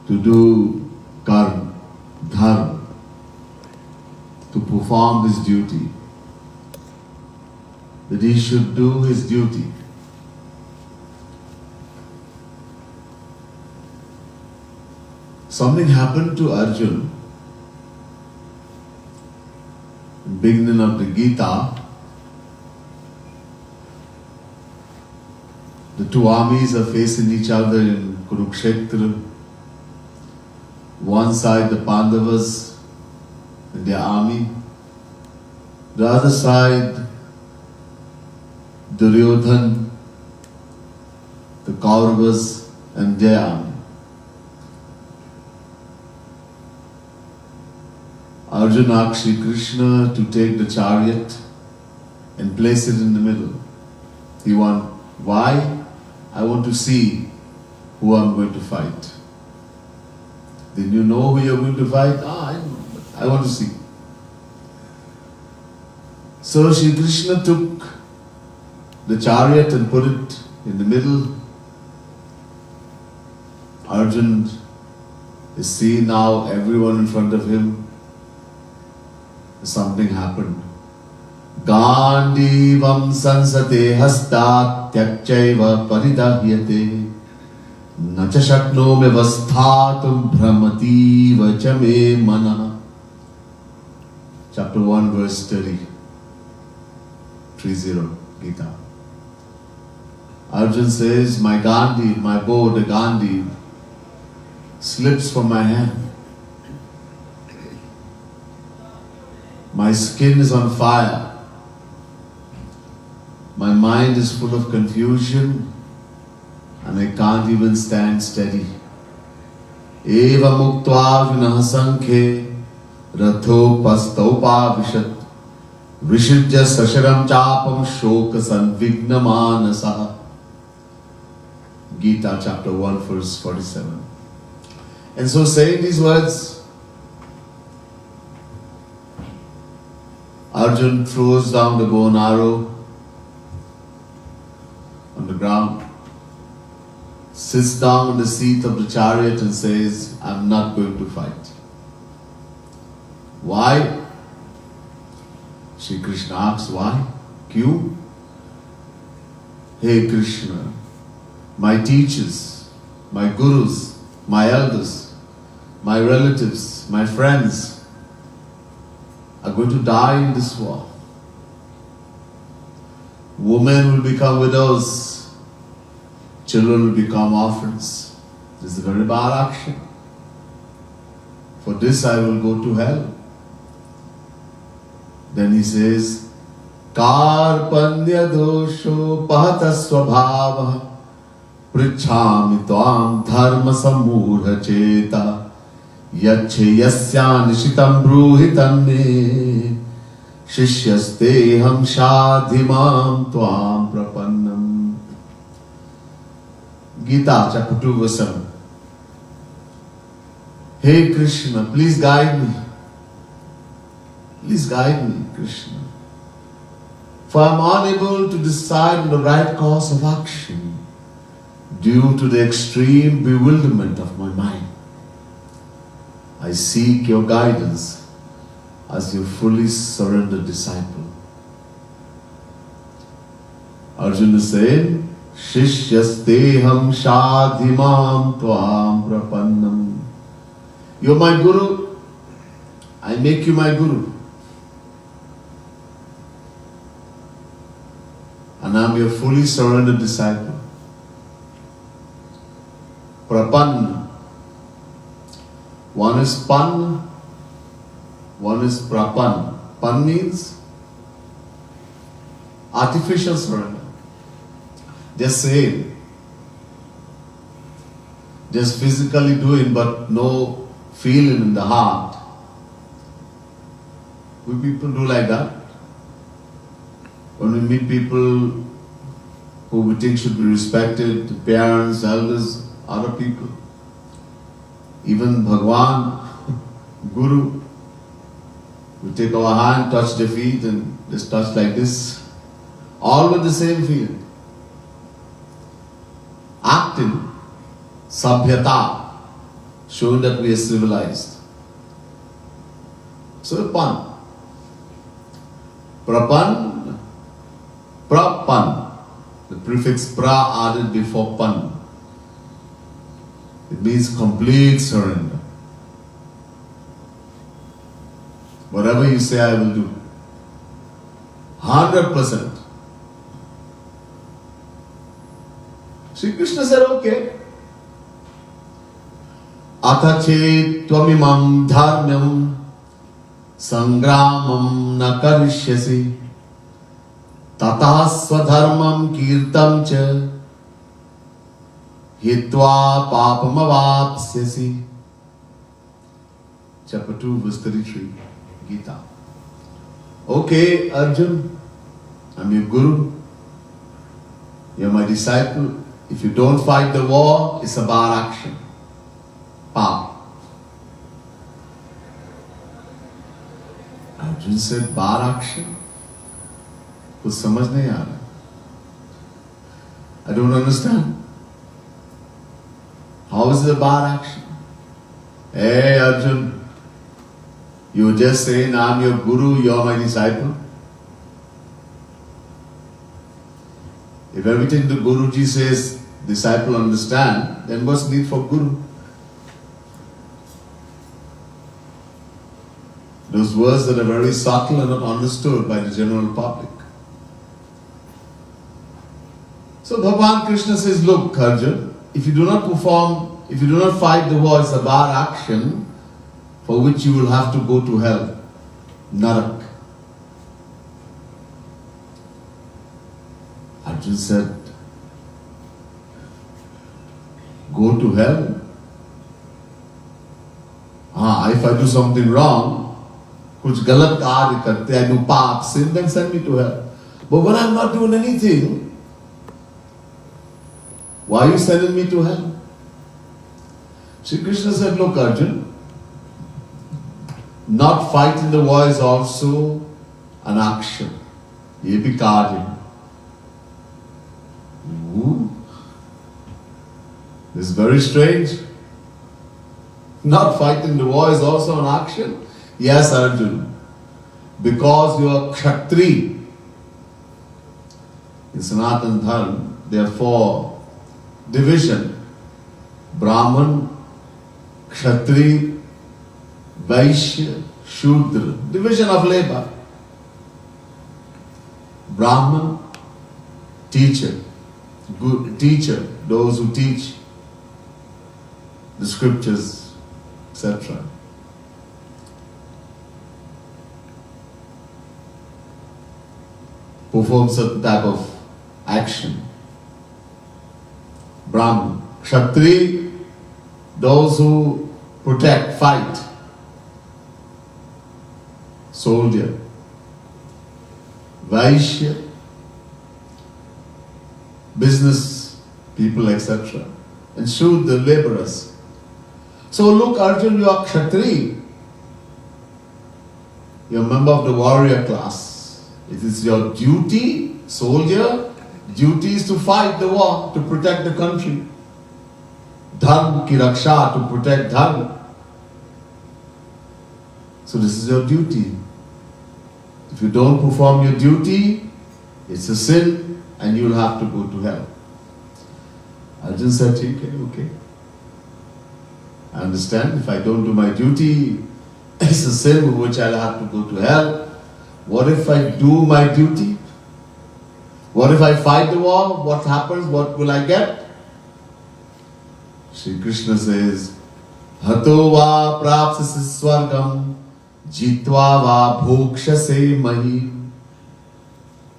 to do karma, dharma, to perform his duty, that he should do his duty. Something happened to Arjuna. In the beginning of the Gita, the two armies are facing each other in Kurukshetra. One side the Pandavas and their army. The other side Duryodhan, the Kauravas and their army. Arjuna asked Shri Krishna to take the chariot and place it in the middle. Why? I want to see who I'm going to fight. Then you know who you're going to fight? I want to see. So Shri Krishna took the chariot and put it in the middle. Arjuna is seeing now everyone in front of him. Something happened. Gandivam sansate hastat tyakchaiva paridahyate nacha shaknome vasthatum brahmativa cha me mana. Chapter 1 verse 30. 30 Gita. Arjuna says, my Gandhi, my bow, the Gandhi, slips from my hand. My skin is on fire. My mind is full of confusion and I can't even stand steady. Eva muktva vinah sankhe ratho pastaupa vishat vishujya sasharam chapam shoka sanvigna manasaha. Gita chapter 1 verse 47. And so saying these words, Arjuna throws down the bow and arrow on the ground, sits down on the seat of the chariot and says, I'm not going to fight. Why? Shri Krishna asks, why? Kyun? Hey Krishna, my teachers, my gurus, my elders, my relatives, my friends are going to die in this war. Women will become widows. Children will become orphans. This is a very bad action. For this I will go to hell. Then he says, Karpanya dosho pahata swabhava prichhami tvam dharma samurha cheta yache yasya nishitam bruhitam me shishyaste ham shadhimam tvam prapannam. Gita chapter 2 verse 7. Hey Krishna, please guide me. Please guide me, Krishna. For I am unable to decide on the right course of action due to the extreme bewilderment of my mind. I seek your guidance as your fully surrendered disciple. Arjuna said, Shishyasteham shadhimam tvam prapannam. You are my guru. I make you my guru. And I am your fully surrendered disciple. Prapanna. One is pan, one is prapan. Pan means artificial surrender. Just saying. Just physically doing but no feeling in the heart. We people do like that. When we meet people who we think should be respected, parents, elders, other people, even Bhagwan, Guru, we take our hand, touch their feet and just touch like this, all with the same feeling. Acting, sabhyata, showing that we are civilized. So pan. Prapan, prapan. The prefix pra added before pan. It means complete surrender. Whatever you say, I will do. 100%. Sri Krishna said, okay. Atha tvamimam dharmyam sangramam na karishyasi tata swadharmam kirtam cha hitva papam avapsyasi. Chapter 2, verse 33, Gita. Okay, Arjun, I'm your guru. You're my disciple. If you don't fight the war, it's a bad action. Pap. Arjun said, bad action? कुछ समझ नहीं आ रहा. I don't understand. How is it a bad action? Hey Arjun, you just saying I'm your guru, you're my disciple. If everything the Guruji says, disciple understand, then what's need for guru? Those words that are very subtle and not understood by the general public. So Bhagavan Krishna says, look Arjun, if you do not perform, if you do not fight the war, it's a bad action for which you will have to go to hell, Narak. Arjun said, go to hell? If I do something wrong, kuch galat karya karte, I do paap, sin, then send me to hell. But when I'm not doing anything, why are you sending me to hell? Shri Krishna said, look Arjun, not fighting the war is also an action. Ye bhi karya. This is very strange. Not fighting the war is also an action? Yes, Arjun. Because you are Kshatri. In Sanatana Dharma, there are 4 divisions. Brahman, Kshatri, Vaishya, Shudra. Division of labor. Brahman, teacher. Good teacher, those who teach the scriptures, etc. Perform certain type of action. Brahman. Kshatri, those who protect, fight. Soldier. Vaishya, business people, etc. And shoot the laborers. So look Arjun, you are Kshatri. You are a member of the warrior class. It is your duty, soldier, duty is to fight the war, to protect the country. Dharma ki raksha, to protect dharma. So this is your duty. If you don't perform your duty, it's a sin and you will have to go to hell. Arjun said, okay. I understand, if I don't do my duty, it's a sin with which I'll have to go to hell. What if I do my duty? What if I fight the war? What happens? What will I get? Shri Krishna says, Hato va prapsasi swargam jitva va bhokshase mahi.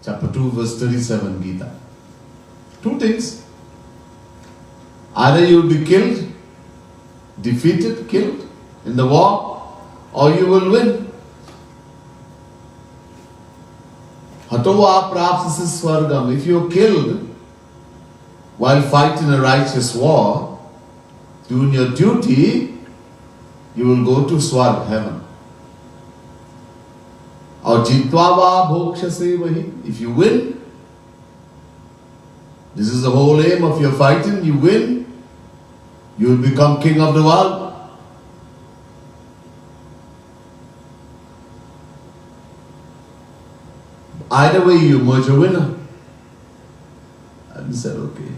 Chapter 2, verse 37, Gita. 2 things. Either you will be killed, defeated, killed in the war, or you will win. Hatova prapsasi swargam. If you are killed while fighting a righteous war, doing your duty, you will go to Swarg, heaven. Or jitva va bhokshase vahi. If you win, this is the whole aim of your fighting, you win, you will become king of the world. Either way, you emerge a winner. And he said, okay.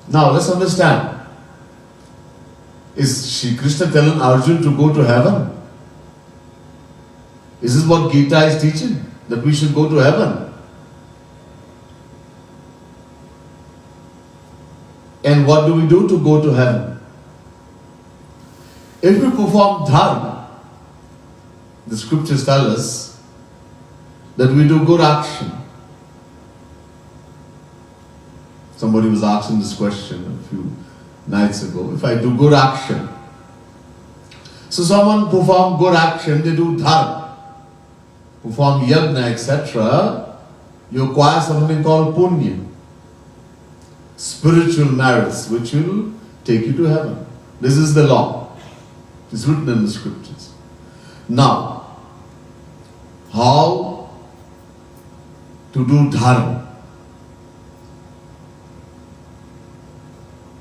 Now let's understand. Is Shri Krishna telling Arjuna to go to heaven? Is this what Gita is teaching? That we should go to heaven? And what do we do to go to heaven? If we perform dharma, the scriptures tell us that we do good action. Somebody was asking this question a few nights ago. If I do good action, so someone perform good action, they do dharma, perform yajna, etc., you acquire something called punya, spiritual merits, which will take you to heaven. This is the law. It's written in the scriptures. Now, how to do dharma?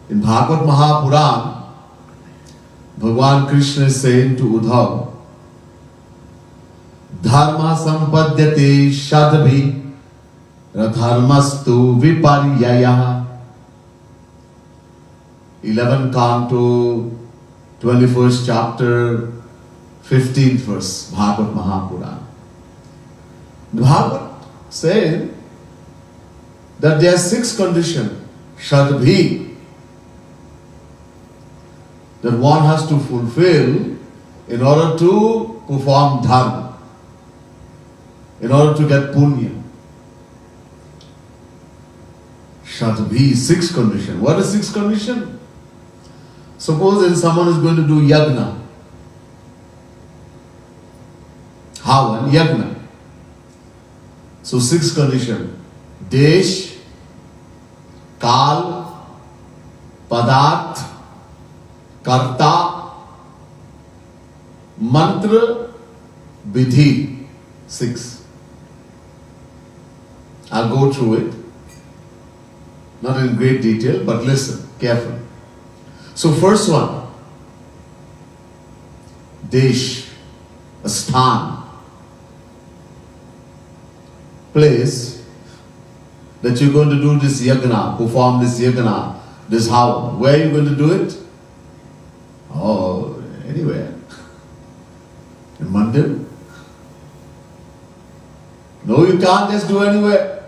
In Bhagavad Mahapuran, Bhagavan Krishna is saying to Uddhav, Dharma sampadhyate shadabhi radharmastu viparyayaha. 11th canto, 21st chapter, 15th verse, Bhagavad Mahapuran. The Bhagavad saying that there are 6 conditions, shadabhi, that one has to fulfill in order to perform dharma, in order to get punya. Shadabhi, 6 conditions. What is 6 condition? Suppose if someone is going to do yajna, havan, yajna. So 6 condition. Desh, kal, padarth, karta, mantra, vidhi. 6. I'll go through it. Not in great detail, but listen carefully. So first one, desh, a sthan, place that you're going to do this yajna, perform this yajna, this havan. Where are you going to do it? Oh, anywhere. In mandir? No, you can't just do anywhere.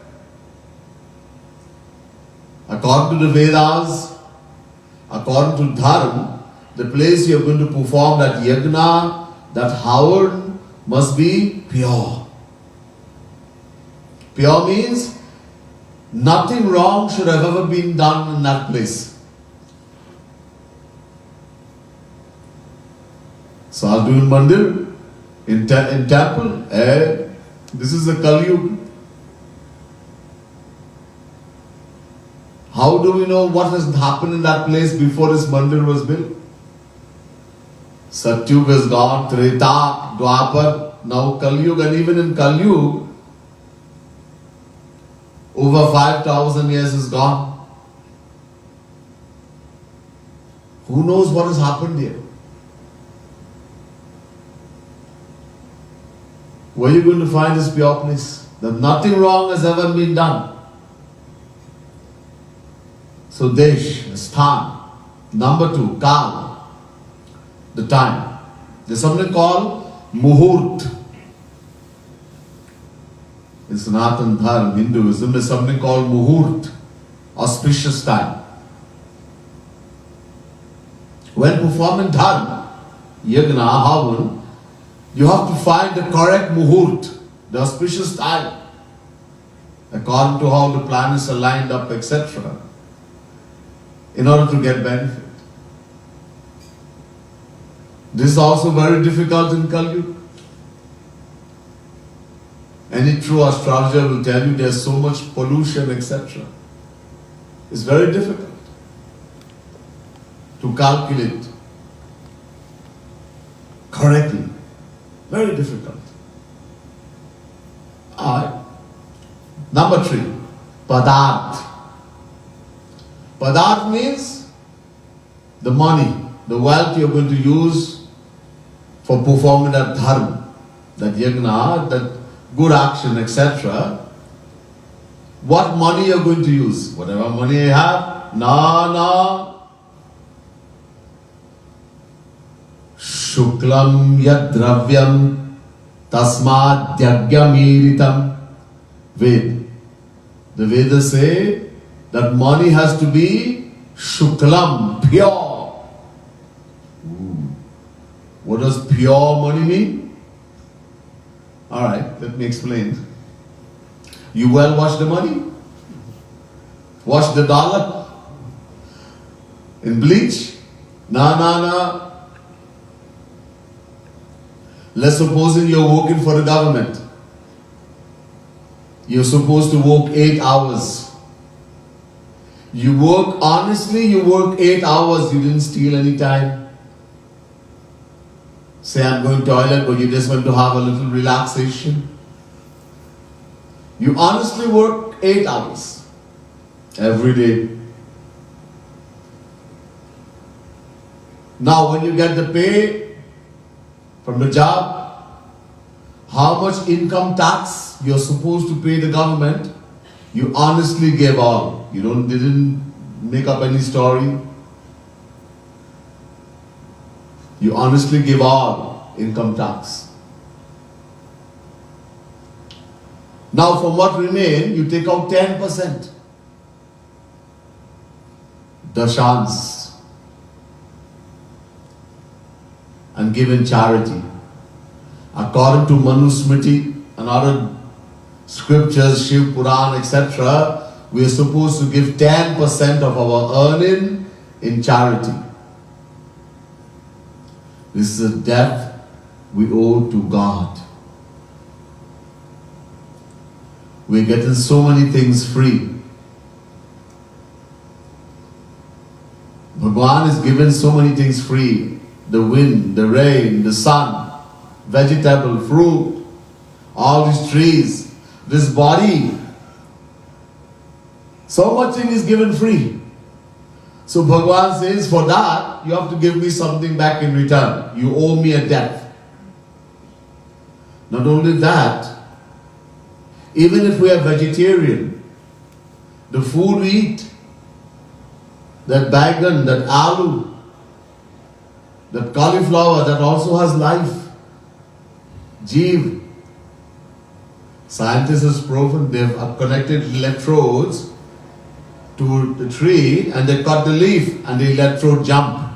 According to the Vedas, according to Dharma, the place you are going to perform that yajna, that havan, must be pure. Pure means nothing wrong should have ever been done in that place. So I'll do in mandir, in temple. This is the Kali Yuga. How do we know what has happened in that place before this mandir was built? Satyuga is gone, Treta, Dwapar, now Kali Yuga, and even in Kali Yuga, over 5,000 years is gone. Who knows what has happened here? Where are you going to find this pure place? That nothing wrong has ever been done. So desh, sthan. Number 2, kal, the time. There's something called muhurt. In Sanatana Dharma, Hinduism, there's something called muhurt, auspicious time. When performing dharma, yajna, havan, you have to find the correct muhurt, the auspicious time, according to how the planets are lined up, etc., in order to get benefit. This is also very difficult in Kali Yuga. Any true astrologer will tell you there's so much pollution, etc. It's very difficult to calculate correctly. Very difficult. Alright. Number 3, padarth. Padarth means the money, the wealth you're going to use for performing that dharma. that yajna, that good action, etc., what money you're going to use? Whatever money I have? No. Shuklam yadravyam tasmad yagyamiritam. Ved. The Vedas say that money has to be shuklam, pure. What does pure money mean? Alright, let me explain. You well wash the money? Wash the dollar? In bleach? No. Let's supposing you're working for the government. You're supposed to work 8 hours. You work honestly, you work 8 hours, you didn't steal any time. Say I'm going to toilet, but you just want to have a little relaxation. You honestly work 8 hours every day. Now when you get the pay from the job, how much income tax you're supposed to pay the government, you honestly gave all. You didn't make up any story. You honestly give all income tax. Now from what remain, you take out 10%. Dashans. And give in charity. According to Manusmriti and other scriptures, Shiv Puran, etc., we are supposed to give 10% of our earning in charity. This is a debt we owe to God. We're getting so many things free. Bhagwan is given so many things free. The wind, the rain, the sun, vegetable, fruit, all these trees, this body. So much thing is given free. So Bhagwan says, for that, you have to give me something back in return. You owe me a debt. Not only that, even if we are vegetarian, the food we eat, that baigan, that aloo, that cauliflower, that also has life. Jeev. Scientists have proven they have connected electrodes to the tree and they cut the leaf and the electrode jump.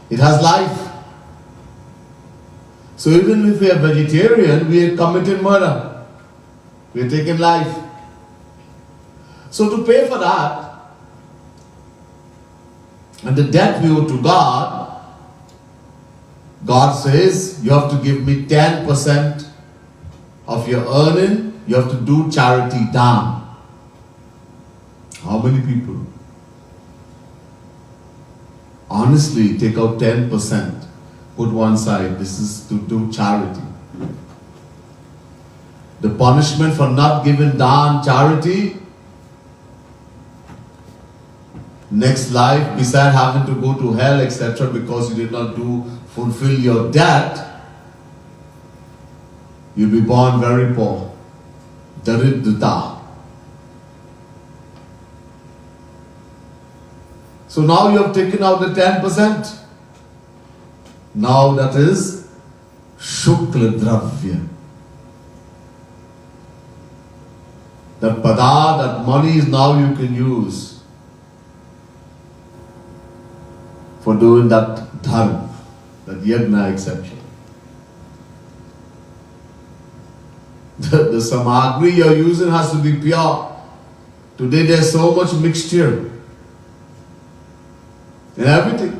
It has life. So even if we are vegetarian, we are committing murder. We are taking life. So to pay for that, and the debt we owe to God, God says, you have to give me 10% of your earning, you have to do charity daন. How many people? Honestly, take out 10%, put one side, this is to do charity. The punishment for not giving daন, charity, next life, beside having to go to hell, etc., because you did not fulfill your debt, you'll be born very poor. Daridrita. So now you have taken out the 10%. Now that is Shukla Dravya. That pada, that money is now you can use for doing that dharma, that yajna, etc. The samagri you're using has to be pure. Today there's so much mixture in everything.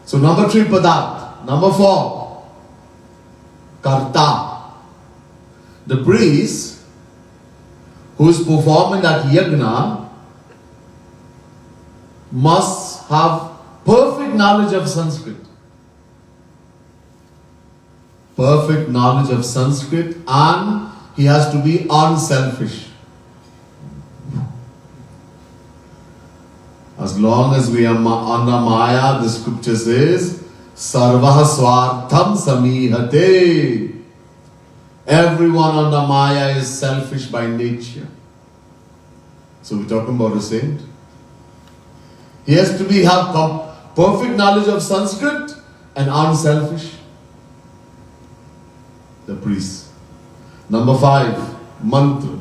So number 3, padat. Number 4, karta. The priest who is performing that yajna must have perfect knowledge of Sanskrit. Perfect knowledge of Sanskrit, and he has to be unselfish. As long as we are under Maya, the scripture says, Sarvah swartham samihate. Everyone under Maya is selfish by nature. So we're talking about a saint. He has to have perfect knowledge of Sanskrit and unselfish. The priest. Number 5, mantra.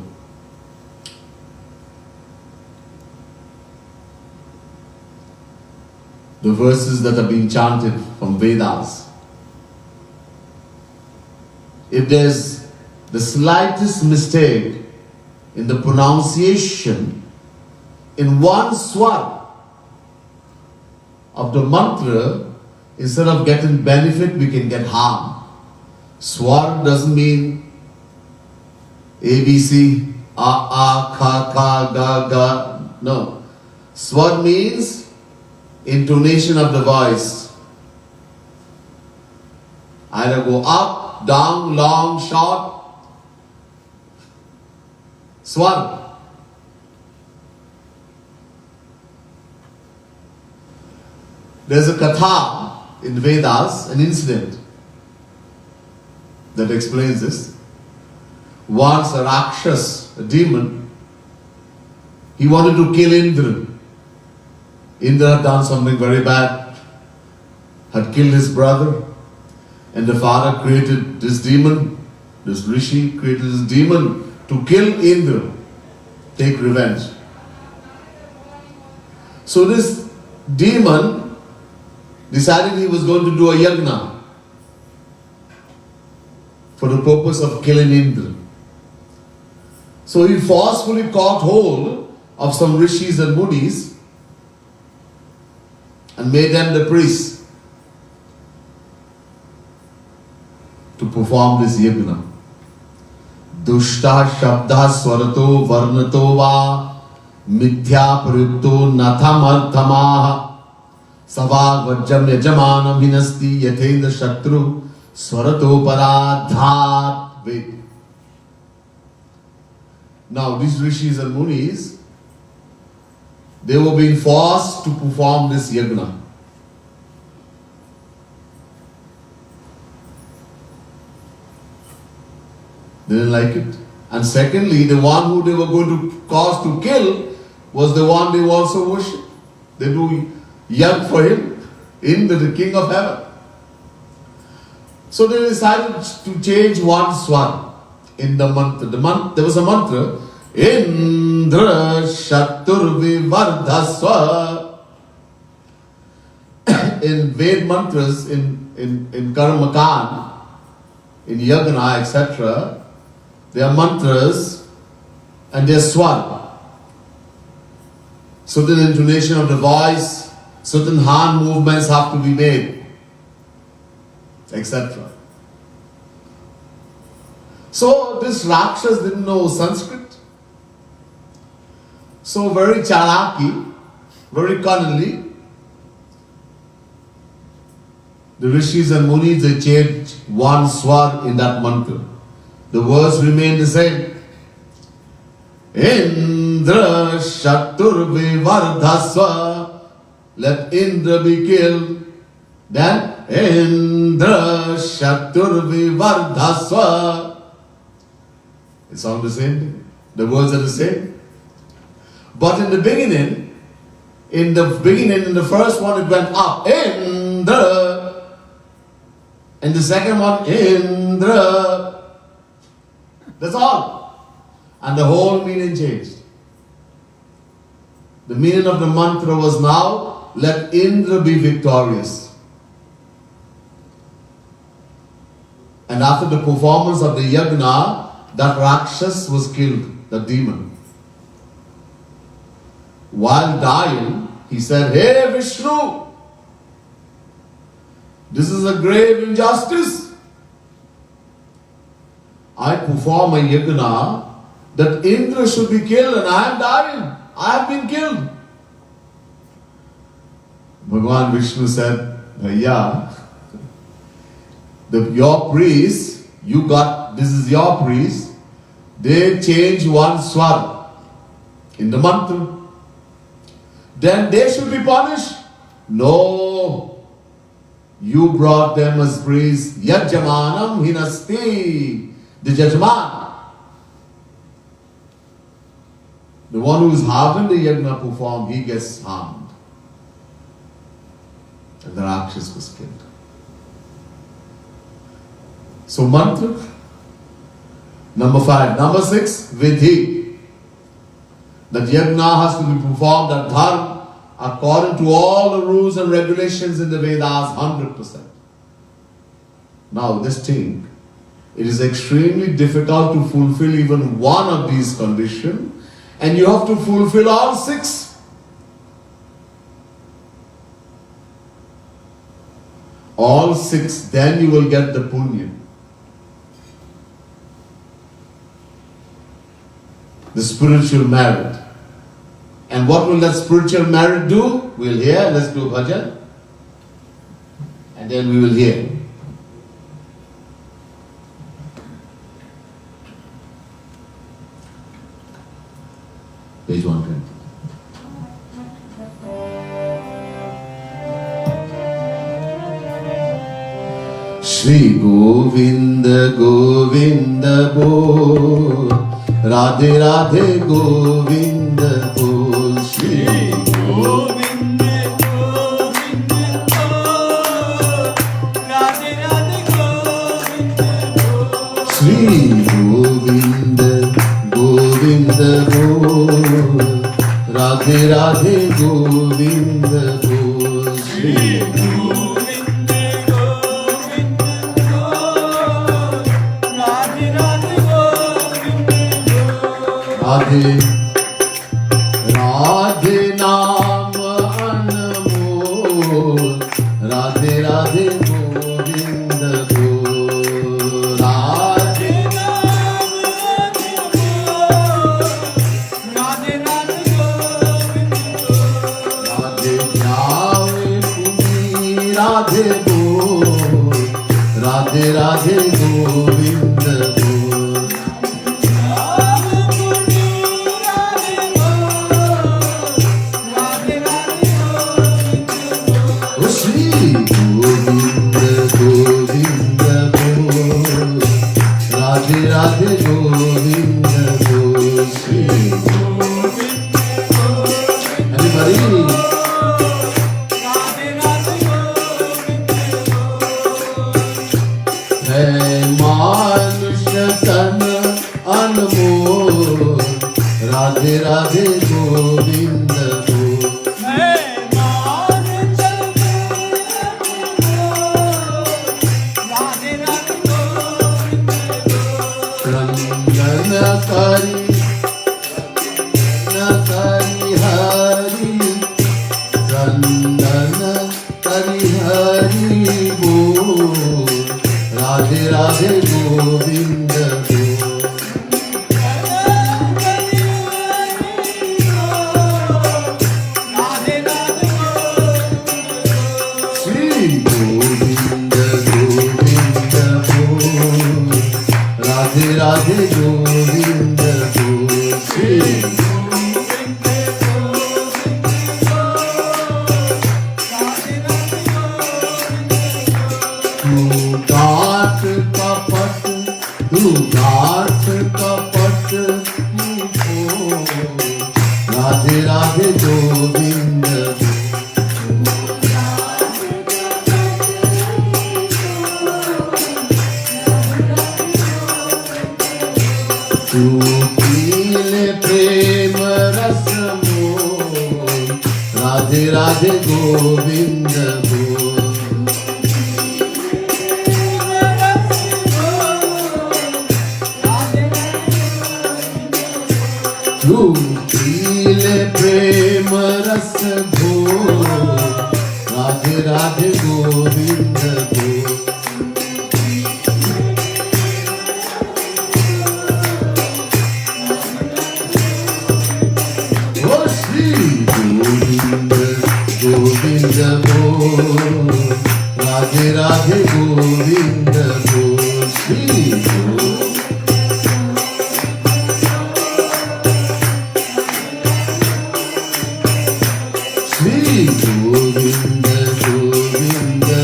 The verses that are being chanted from Vedas. If there's the slightest mistake in the pronunciation in one swar of the mantra, instead of getting benefit, we can get harm. Swar doesn't mean ABC, A, Ka, Ga, Ga. No. Swar means intonation of the voice. Either go up, down, long, short. Swar. There's a katha in Vedas, an incident that explains this. Once a Rakshas, a demon, he wanted to kill Indra. Indra had done something very bad, had killed his brother, and the father created this demon, this rishi created this demon to kill Indra, take revenge. So this demon decided he was going to do a yajna for the purpose of killing Indra. So he forcefully caught hold of some rishis and munis and made them the priests to perform this yajna. Dushta shabda swarato varnato va mithya prayukto natham arthamaha savag vajjam yajamanam hinasti yathendra shatru swarato paradhat ved. Now these rishis and munis, they were being forced to perform this yajna. They didn't like it. And secondly, the one who they were going to cause to kill was the one they also worship. They do yajna for him, Indra, the king of heaven. So they decided to change one swar in the mantra. There was a mantra, Indra Shatur Vivardhaswa. In Ved mantras, in Karma Kand, in Yagna, etc., there are mantras and there are swar. Certain intonation of the voice, certain hand movements have to be made, etc. So this Rakshas didn't know Sanskrit. So very chalaki, very cunningly, the rishis and munis, they changed one swar in that mantra. The words remain the same. Indra Shatur Vivardhaswa. Let Indra be killed. Then Indra Shatur Vivardhaswa. It sounds the same. The words are the same. But in the beginning, in the first one it went up. Indra. And the second one, Indra. That's all. And the whole meaning changed. The meaning of the mantra was now, let Indra be victorious. And after the performance of the yajna, that Rakshas was killed, the demon. While dying, he said, "Hey Vishnu, this is a grave injustice. I perform a yajna that Indra should be killed and I am dying. I have been killed." Bhagavan Vishnu said, "Bhaiya, your priest, this is your priest, they change one swar in the mantra. Then they should be punished." No. You brought them as praise. Yajjamanam hinasti. The Jajman, the one who is having the yajna performed, he gets harmed. And the Rakshas was killed. So mantra, number 5. Number 6, vidhi. That yajna has to be performed at dharma according to all the rules and regulations in the Vedas, 100%. Now this thing, it is extremely difficult to fulfill even one of these conditions, and you have to fulfill all 6. All 6, then you will get the punya. The spiritual merit. And what will that spiritual merit do? We'll hear. Let's do bhajan. And then we will hear. Page 120. Shri Govinda Govinda Bol, Radhe Radhe Govinda Bol, Shri Govinda Govinda Bol, Radhe Radhe Govinda Bol, Shri Govinda Govinda Bol, Radhe Radhe Govinda Bol, Shri Govinda Govinda Bol, Radhe Radhe Govinda Bol, Radhe Radhe Naam Anmol, Radhe Radhe Govinda Bol, Radhe Naam Anmol, Radhe Radhe Govinda Bol, Radhe Jyave Puni Radhe Bol, Radhe Radhe Govinda Bol, O Shri Govinda Govinda Bol, Radhe Radhe Govinda Bol, Shri Everybody. Hey Manushya Tan Anmol, Radhe Radhe Govinda Bol, Rangana Kari Nakari Hari, Rangana Kari Hari Bol, Radhe Radhe Govinda Bol, Shri Govinda Govinda Bol, Radhe Radhe Govinda Bol, Shri तू गाठ कपट, तू गाठ कपट को, राधे राधे गोविंद तू पीले प्रेम रस मोल, राधे राधे गोविंद बोल, तू पीले प्रेम रस घोल, राधे राधे गोविंद बोल, ओ श्री गोविंद गोविंद बोल, राधे राधे गोविंद बोल, Shri Govind Shri Govinda Govinda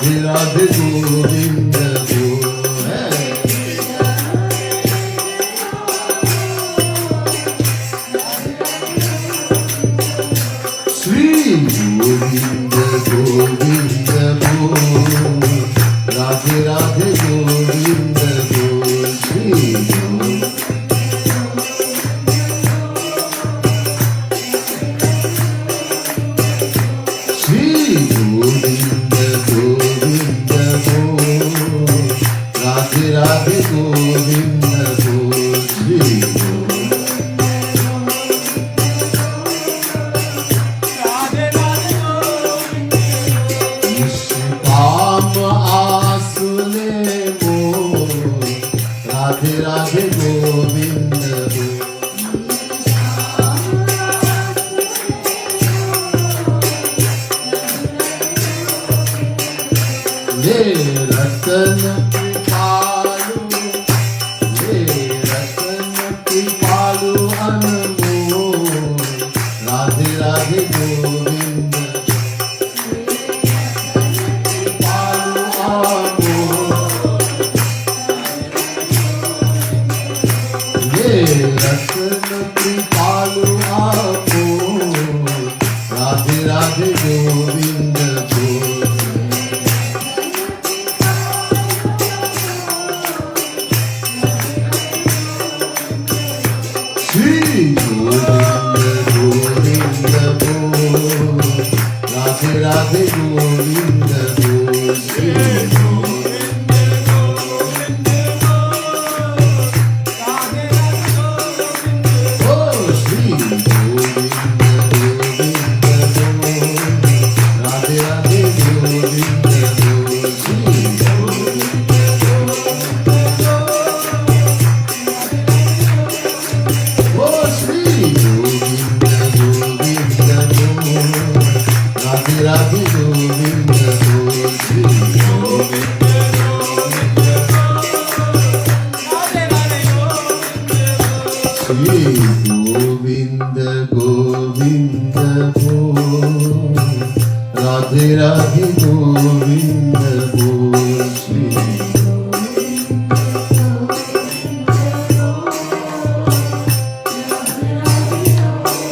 Radhe Radhe Govinda Govinda. Shri Govinda Govinda Govinda. Radhe Radhe Govinda Govinda. Shri Govinda. Shri Govinda Govinda Govinda. Radhe Radhe Govinda Govinda. Shri Govinda. Radhe Radhe Govinda निष्काम आसुने मोर राधे राधे गोविंद ले रतन कृपालु ले रतन कृपालु अनमोल Radhe Radhe Govind Radhe Radhe Govinda Shri Govinda Govinda Radhe Radhe Govinda Shri Govinda Govinda Radhe Radhe Govinda Shri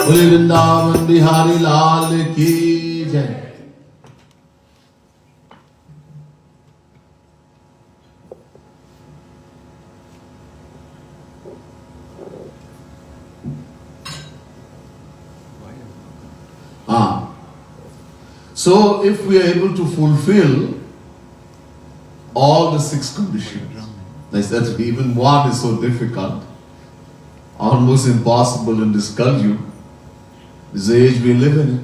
Bole Vrindavan Bihari Lal ki jai. So, if we are able to fulfill all the 6 conditions, that even one is so difficult, almost impossible in this Kali Yuga, this age we live in.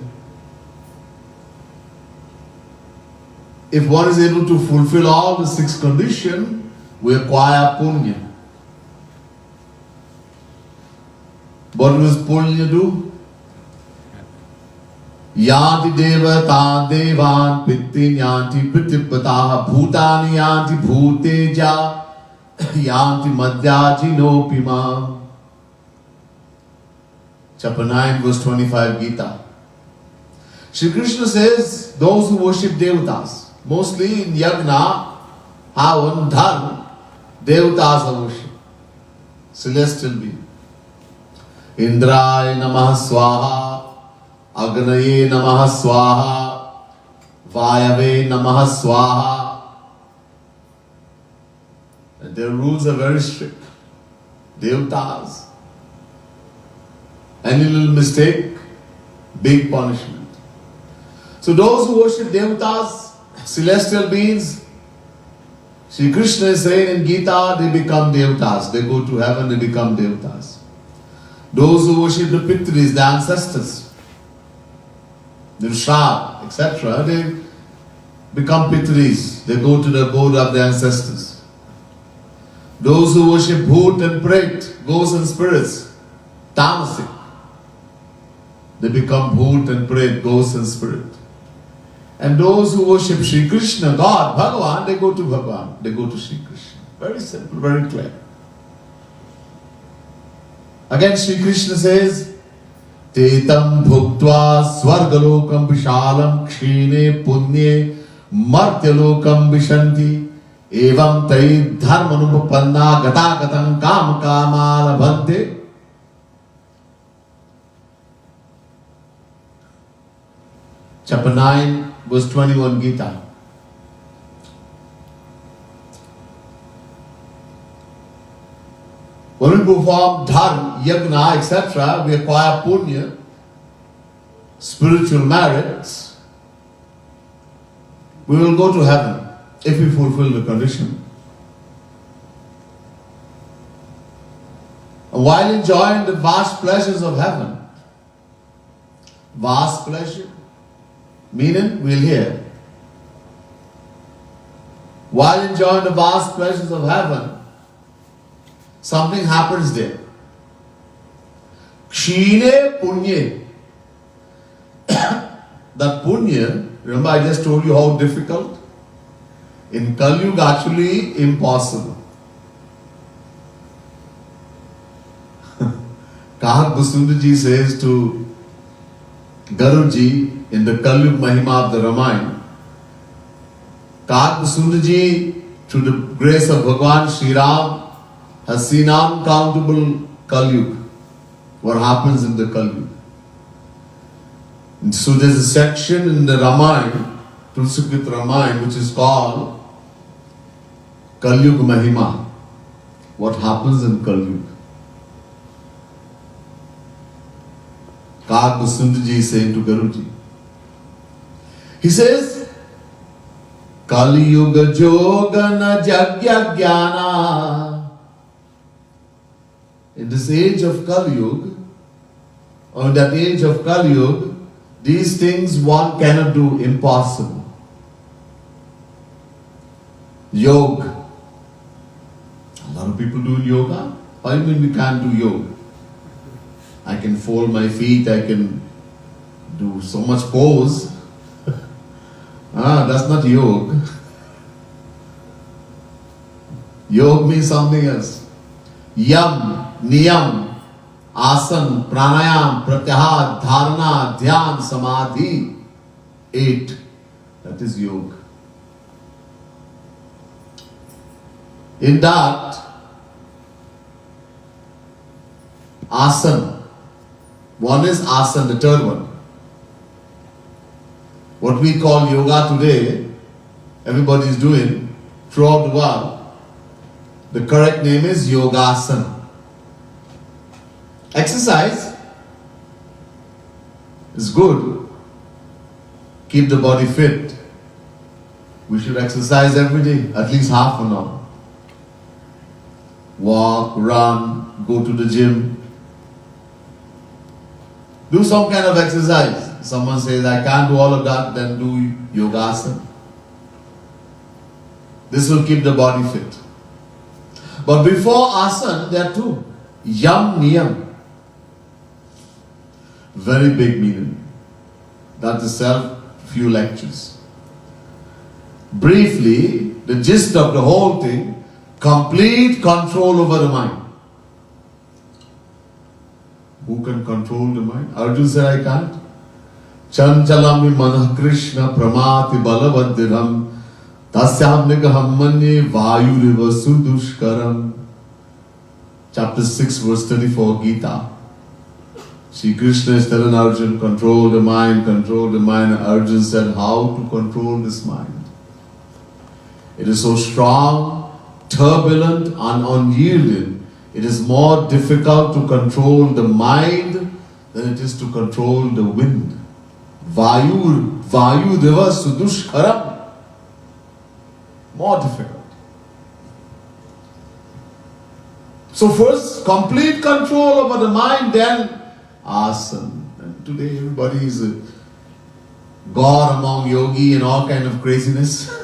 If one is able to fulfill all the 6 conditions, we acquire punya. What does punya do? Yanti devata devan pitti yanti pittipataha bhutani yanti bhuteja yanti madhyajinopima. Chapter 9 verse 25 Gita. Shri Krishna says those who worship devatas, mostly in yagna, havan, dharma, devatas are worshipped, celestial being. Indraya namaha swaha, Agnaye namaha swaha, Vayave namaha swaha. And their rules are very strict. Devatas. Any little mistake, big punishment. So those who worship devatas, celestial beings, Sri Krishna is saying in Gita, they become devatas. They go to heaven, they become devatas. Those who worship the Pitris, the ancestors, the Shad, etc., they become Pitris. They go to the abode of the ancestors. Those who worship Bhut and Pret, ghosts and spirits, Tamasic, they become Bhut and Pret, ghosts and spirit. And those who worship Sri Krishna, God, Bhagavan, they go to Bhagavan, they go to Sri Krishna. Very simple, very clear. Again, Sri Krishna says, Tetam bhuktva swargalokam vishalam kshine punye Martyalokam vishanti evam tai dharmanupapanna gatagatam kam kamala bhante. Chapter 9, verse 21, Gita. When we perform dharma, yajna, etc., we acquire punya, spiritual merits, we will go to heaven if we fulfill the condition. And while enjoying the vast pleasures of heaven, vast pleasure, meaning we'll hear. While enjoying the vast pleasures of heaven, something happens there. Kshine punya. That punya, remember I just told you how difficult? In Kali Yuga, actually impossible. Kahak Basundaji says to Garuji in the Kali Yuga Mahima of the Ramayana, Kahak Basundaji, through the grace of Bhagwan Sri Ram, has seen uncountable Kali Yuga, what happens in the Kali Yuga. And so there's a section in the Ramayana, Tulsikrit Ramayana, which is called Kali Yuga Mahima, what happens in Kali Yuga. Kahak Basundaji is saying to Garuji, he says, Kali Yuga Jogana Jagya Jnana. In this age of Kali Yuga, or in that age of Kali Yuga, these things one cannot do, impossible. Yoga. A lot of people do yoga. Why do you mean we can't do yoga? I can fold my feet, I can do so much pose. That's not yoga. Yoga means something else. Yam, niyam, asan, pranayam, pratyahar, dharana, dhyan, samadhi. 8. That is yoga. In that, asan. One is asan, the third one. What we call yoga today, everybody is doing throughout the world. The correct name is yogasana. Exercise is good. Keep the body fit. We should exercise every day, at least half an hour. Walk, run, go to the gym. Do some kind of exercise. Someone says, I can't do all of that, then do yogasana. This will keep the body fit. But before asana, there are 2. Yam, niyam. Very big meaning. That itself, few lectures. Briefly, the gist of the whole thing, complete control over the mind. Who can control the mind? Arjuna said, I can't. Chanchalami manah Krishna pramati balavaddiram tasyam nigaham manye vayuriva sudushkaram. Chapter 6, verse 34, Gita. Shri Krishna is telling Arjuna, control the mind, control the mind. And Arjuna said, how to control this mind? It is so strong, turbulent and unyielding. It is more difficult to control the mind than it is to control the wind. Vayu deva sudushkaram. More difficult. So first, complete control over the mind, then asana. And today everybody is a god among yogi and all kind of craziness.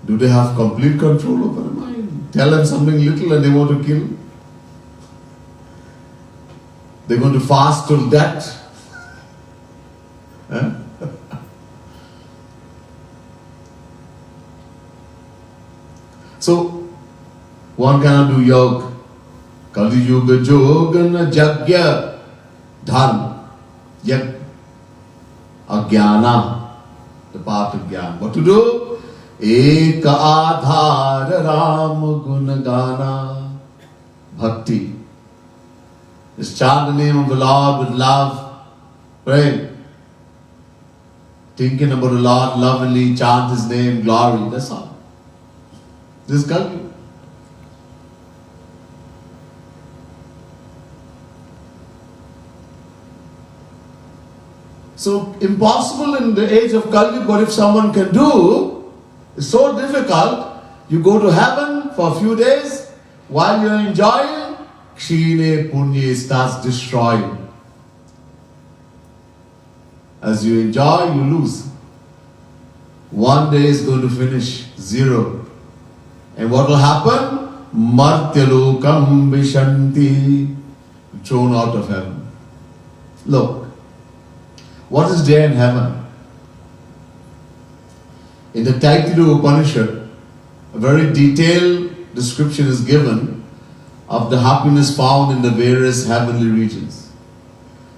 Do they have complete control over the mind? Tell them something little and they want to kill. They're going to fast till death. Huh? So, one cannot do yoga. Kali Yuga Jogana Jagya Dharma Yag Ajnana. the path of Gyan. What to do? Ek Adhar Ram Gun Gana. Bhakti. Just chant the name of the Lord with love. Pray. Thinking about the Lord lovingly, chant His name, glory. That's all. This is Kali. So impossible in the age of Kali, but if someone can do, it's so difficult. You go to heaven for a few days, while you're enjoying, Kshine Punya starts destroying. As you enjoy, you lose. One day is going to finish, zero. And what will happen? Martyalokam Vishanti, thrown out of heaven. Look, what is there in heaven? In the Taittiriya Upanishad, a very detailed description is given of the happiness found in the various heavenly regions.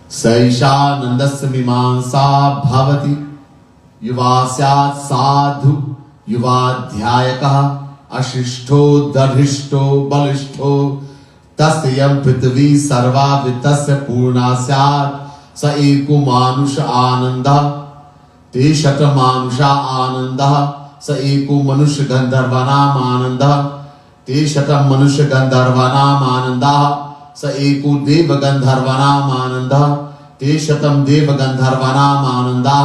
Saisha nandasya mimansa bhavati yuvasyat sadhu yuvadhyayakaha ashishto dadhishto balishto tasyam prithvi sarva vitasya purnasyat sa eko manusha ananda te shata manusha ananda sa eko manusha gandharvanam ananda te shata manusha gandharvanam ananda sa eko deva gandharvanam ananda te shatam deva gandharvanam ananda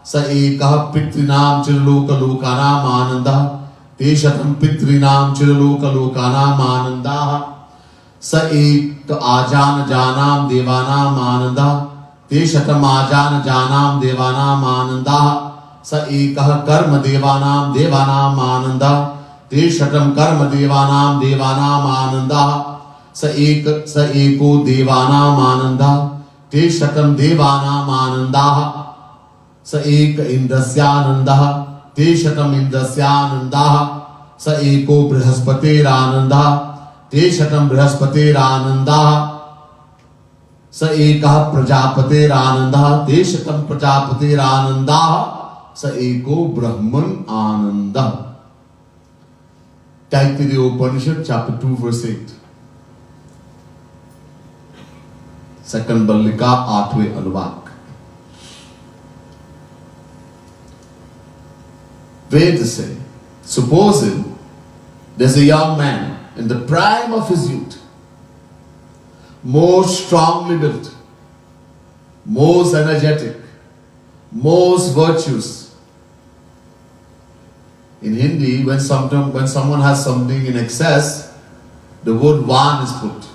sa ekah pitrinam chiraloka lokanam ananda te shatam pitrinam chiraloka lokanam ananda sa ek ajana janam devanam ananda te shatam ajana janam devanam ananda sa ekah karma devanam ananda te shatam karma devanam ananda sa eko devanam ananda te shatam devanam ananda sa ek indasyananda te shatam indasyananda sa eko brihaspate ananda te shatam brihaspate ananda sa ekah prajapate ananda te shatam prajapate ananda sa eko brahman ananda. Taittiriya Upanishad chapter 2 verse 8. Second Ballika 8वें अनुवाक. Veda say, supposing there's a young man in the prime of his youth, most strongly built, most energetic, most virtuous. In Hindi, when someone has something in excess, the word van is put.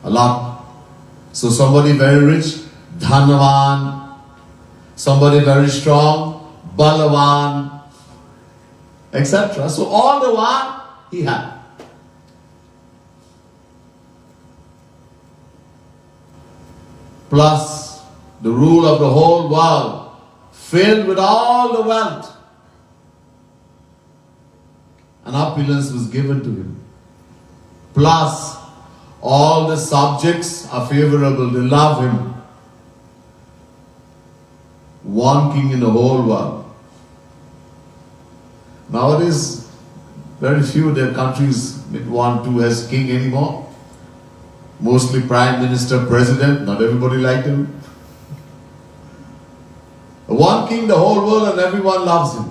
A lot. So somebody very rich, dhanavan. Somebody very strong, balavan, etc. So all the van he had. Plus the rule of the whole world, filled with all the wealth. An opulence was given to him. Plus, all the subjects are favorable, they love him. One king in the whole world. Nowadays, very few of their countries want to as king anymore. Mostly prime minister, president, not everybody liked him. One king, the whole world, and everyone loves him.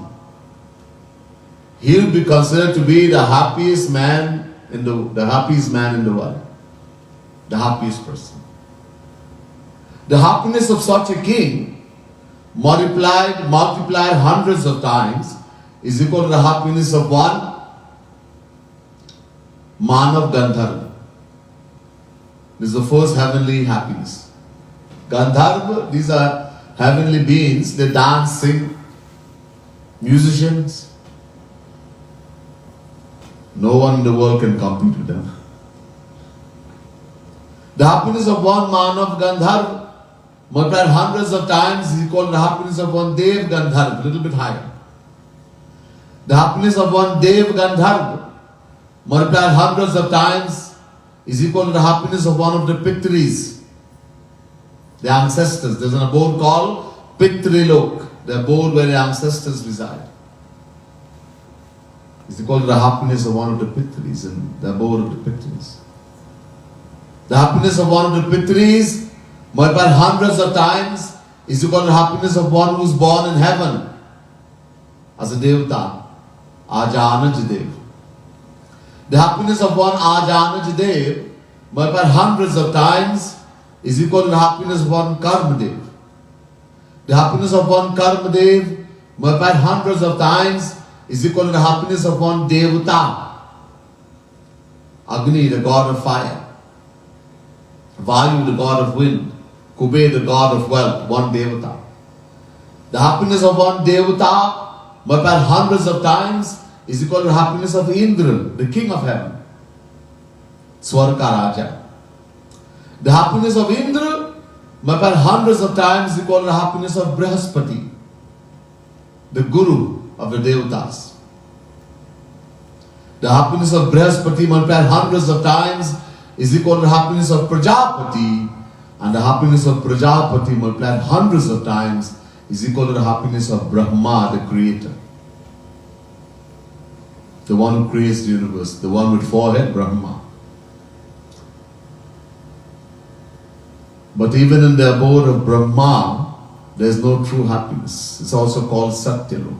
He'll be considered to be the happiest man in the world. The happiest person. The happiness of such a king, multiplied hundreds of times, is equal to the happiness of one Manav Gandharva. This is the first heavenly happiness. Gandharva, these are heavenly beings, they dance, sing, musicians. No one in the world can compete with them. The happiness of one Manav Gandharva, multiplied hundreds of times, is equal to the happiness of one Dev Gandharva, a little bit higher. The happiness of one Dev Gandharva, multiplied hundreds of times, is equal to the happiness of one of the Pitris, the ancestors. There's an abode called Pitrilok. the abode where the ancestors reside. It's called the happiness of one of the Pitris and the abode of the Pitris. The happiness of one of the Pitris, multiplied hundreds of times, is called the happiness of one who is born in heaven as a Devata, Ajanaj Dev. The happiness of one Ajanaj Dev, multiplied hundreds of times, is equal to the happiness of one Karma Dev. The happiness of one Karma Dev, multiplied hundreds of times, is equal to the happiness of one Devata. Agni, the god of fire. Vayu, the god of wind. Kuber, the god of wealth, one Devata. The happiness of one Devata, multiplied hundreds of times, is equal to the happiness of Indra, the king of heaven. Swarga Raja. The happiness of Indra, multiplied hundreds of times, is equal to the happiness of Brihaspati, the guru of the Devatas. The happiness of Brihaspati, multiplied hundreds of times, is equal to the happiness of Prajapati, and the happiness of Prajapati, multiplied hundreds of times, is equal to the happiness of Brahma, the creator. The one who creates the universe, the one with forehead, Brahma. But even in the abode of Brahma, there is no true happiness. It's also called Satyalok.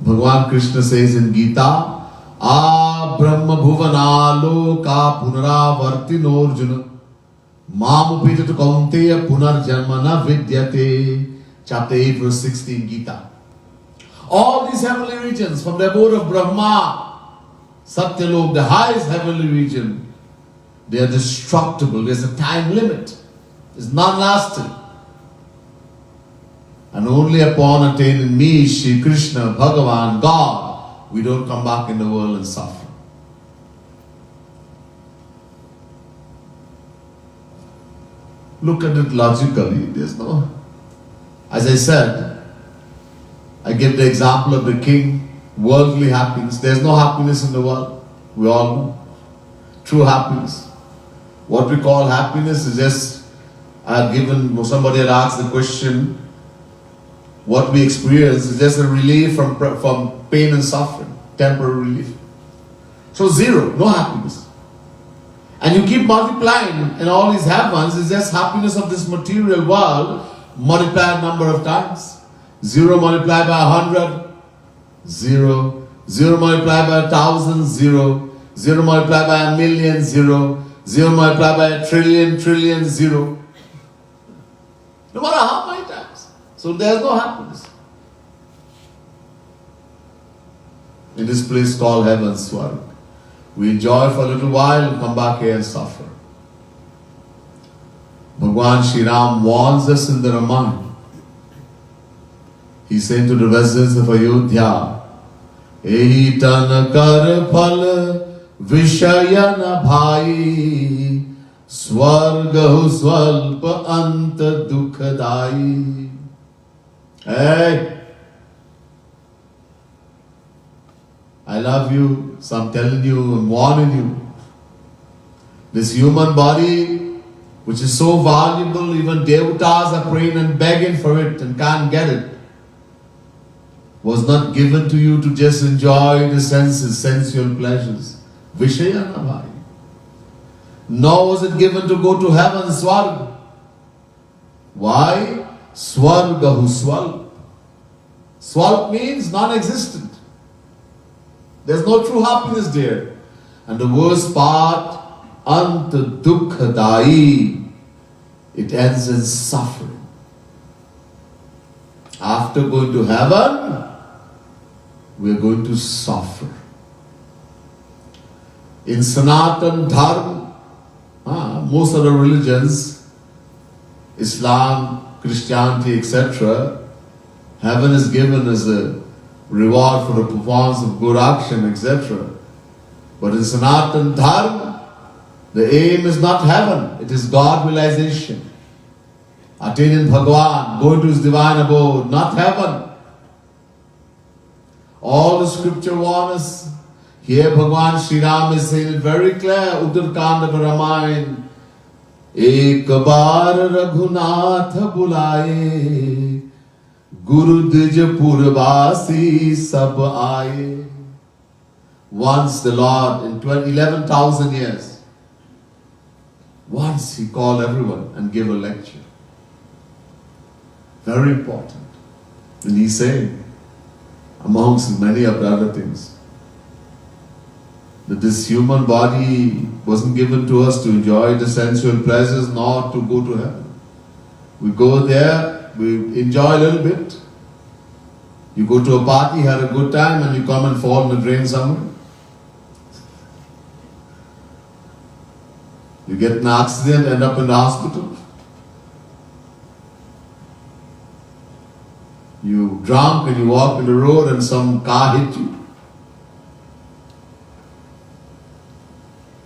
Bhagavan Krishna says in Gita, Brahma bhuvana loka punaravartino arjuna mamupita kaunteya punarjanmana vidyate. Chapter 8 verse 16 Gita. All these heavenly regions from the abode of Brahma, Satyalok, the highest heavenly region, they are destructible. There's a time limit. It's non-lasting. And only upon attaining me, Shri Krishna, Bhagavan, God, we don't come back in the world and suffer. Look at it logically. There's no... As I said, I give the example of the king, worldly happiness. There's no happiness in the world. We all know. True happiness. What we call happiness is just, somebody had asked the question, what we experience is just a relief from pain and suffering, temporary relief. So zero, no happiness. And you keep multiplying, and all these heavens is just happiness of this material world, multiplied number of times. Zero multiplied by 100, zero. Zero multiplied by 1,000, zero. Zero multiplied by 1,000,000, zero. Zero multiplied by 1,000,000,000,000, zero. No matter how many times. So there's no happiness. In this place called heaven, Swarga. We enjoy for a little while and come back here and suffer. Bhagwan Shri Ram warns us in the Ramayana. He said to the residents of Ayodhya, Ehi tan kar phal vishayana bhai Swarga swalpa anta dukhadai. Hey! I love you, so I'm telling you, I'm warning you. This human body, which is so valuable, even devatas are praying and begging for it and can't get it, was not given to you to just enjoy the senses, sensual pleasures. Vishayana bhai. Nor was it given to go to heaven, Swarga. Why? Swarga hu swalp. Swalp means non-existent. There's no true happiness there. And the worst part, anta dukhadai, it ends in suffering. After going to heaven, we are going to suffer. In Sanatan Dharma, most of the religions, Islam, Christianity, etc., heaven is given as a reward for the performance of good action, etc. But in Sanatan Dharma, the aim is not heaven, it is God realization. Attaining Bhagavan, going to his divine abode, not heaven. All the scripture warns us. Here Bhagavan Sri Ram is saying it very clear, Uttarkanda of Ramayana. एक बार रघुनाथ बुलाए, गुरु द्विज पुरवासी सब आए. Once the Lord, in 11,000 years, once he called everyone and gave a lecture. Very important. And he said, amongst many of the other things, that this human body wasn't given to us to enjoy the sensual pleasures, nor to go to heaven. We go there, we enjoy a little bit. You go to a party, had a good time, and you come and fall in the drain somewhere. You get in an accident, end up in the hospital. You drunk and you walk in the road and some car hit you.